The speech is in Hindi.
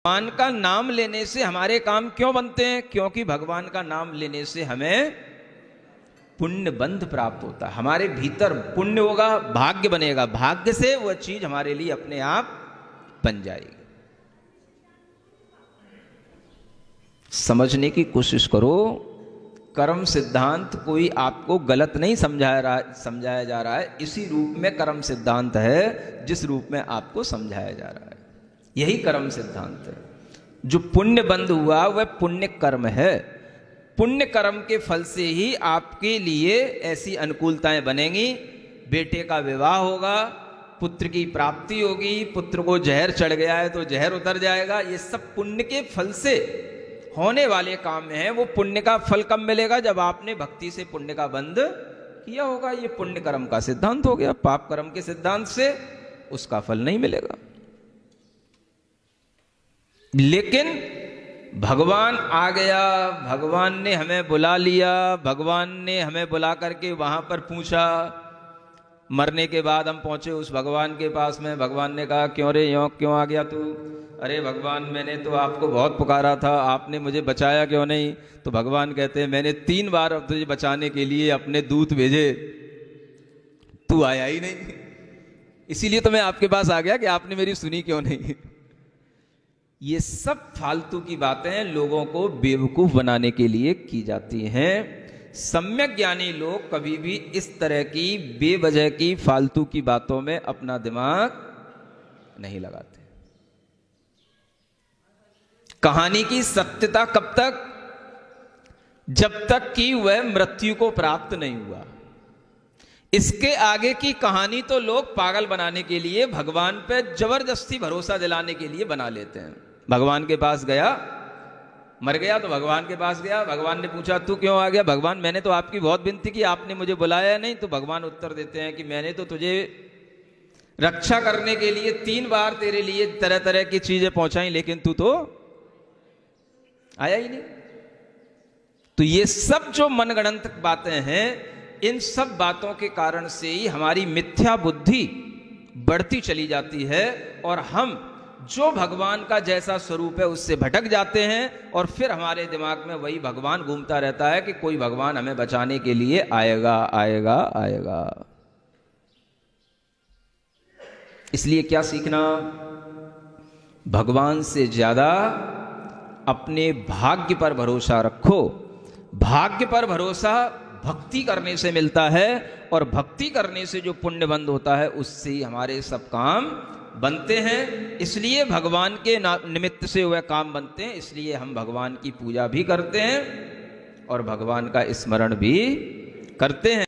भगवान का नाम लेने से हमारे काम क्यों बनते हैं? क्योंकि भगवान का नाम लेने से हमें पुण्य बंध प्राप्त होता है, हमारे भीतर पुण्य होगा, भाग्य बनेगा, भाग्य से वह चीज हमारे लिए अपने आप बन जाएगी। समझने की कोशिश करो, कर्म सिद्धांत कोई आपको गलत नहीं समझाया जा रहा है, इसी रूप में कर्म सिद्धांत है जिस रूप में आपको समझाया जा रहा है। यही कर्म सिद्धांत है। जो पुण्य बंध हुआ वह पुण्य कर्म है। पुण्य कर्म के फल से ही आपके लिए ऐसी अनुकूलताएं बनेंगी। बेटे का विवाह होगा, पुत्र की प्राप्ति होगी, पुत्र को जहर चढ़ गया है तो जहर उतर जाएगा। ये सब पुण्य के फल से होने वाले काम में है। वो पुण्य का फल कब मिलेगा? जब आपने भक्ति से पुण्य का बंध किया होगा। ये पुण्य कर्म का सिद्धांत हो गया। पाप कर्म के सिद्धांत से उसका फल नहीं मिलेगा। लेकिन भगवान आ गया, भगवान ने हमें बुला लिया, भगवान ने हमें बुला करके वहां पर पूछा। मरने के बाद हम पहुंचे उस भगवान के पास में। भगवान ने कहा, क्यों रे यों क्यों आ गया तू? अरे भगवान, मैंने तो आपको बहुत पुकारा था, आपने मुझे बचाया क्यों नहीं? तो भगवान कहते हैं, मैंने 3 बार अब तुझे बचाने के लिए अपने दूत भेजे, तू आया ही नहीं, इसीलिए तो मैं आपके पास आ गया कि आपने मेरी सुनी क्यों नहीं। ये सब फालतू की बातें लोगों को बेवकूफ बनाने के लिए की जाती हैं। सम्यक ज्ञानी लोग कभी भी इस तरह की बेवजह की फालतू की बातों में अपना दिमाग नहीं लगाते। कहानी की सत्यता कब तक? जब तक कि वह मृत्यु को प्राप्त नहीं हुआ। इसके आगे की कहानी तो लोग पागल बनाने के लिए, भगवान पे जबरदस्ती भरोसा दिलाने के लिए बना लेते हैं। भगवान के पास गया, मर गया तो भगवान के पास गया, भगवान ने पूछा तू क्यों आ गया? भगवान, मैंने तो आपकी बहुत विनती की, आपने मुझे बुलाया नहीं। तो भगवान उत्तर देते हैं कि मैंने तो तुझे रक्षा करने के लिए 3 बार तेरे लिए तरह तरह की चीजें पहुंचाई, लेकिन तू तो आया ही नहीं। तो ये सब जो मनगढ़ंत बातें हैं, इन सब बातों के कारण से ही हमारी मिथ्या बुद्धि बढ़ती चली जाती है और हम जो भगवान का जैसा स्वरूप है उससे भटक जाते हैं। और फिर हमारे दिमाग में वही भगवान घूमता रहता है कि कोई भगवान हमें बचाने के लिए आएगा आएगा आएगा। इसलिए क्या सीखना? भगवान से ज्यादा अपने भाग्य पर भरोसा रखो। भाग्य पर भरोसा भक्ति करने से मिलता है और भक्ति करने से जो पुण्य बंध होता है उससे ही हमारे सब काम बनते हैं। इसलिए भगवान के निमित्त से वह काम बनते हैं। इसलिए हम भगवान की पूजा भी करते हैं और भगवान का स्मरण भी करते हैं।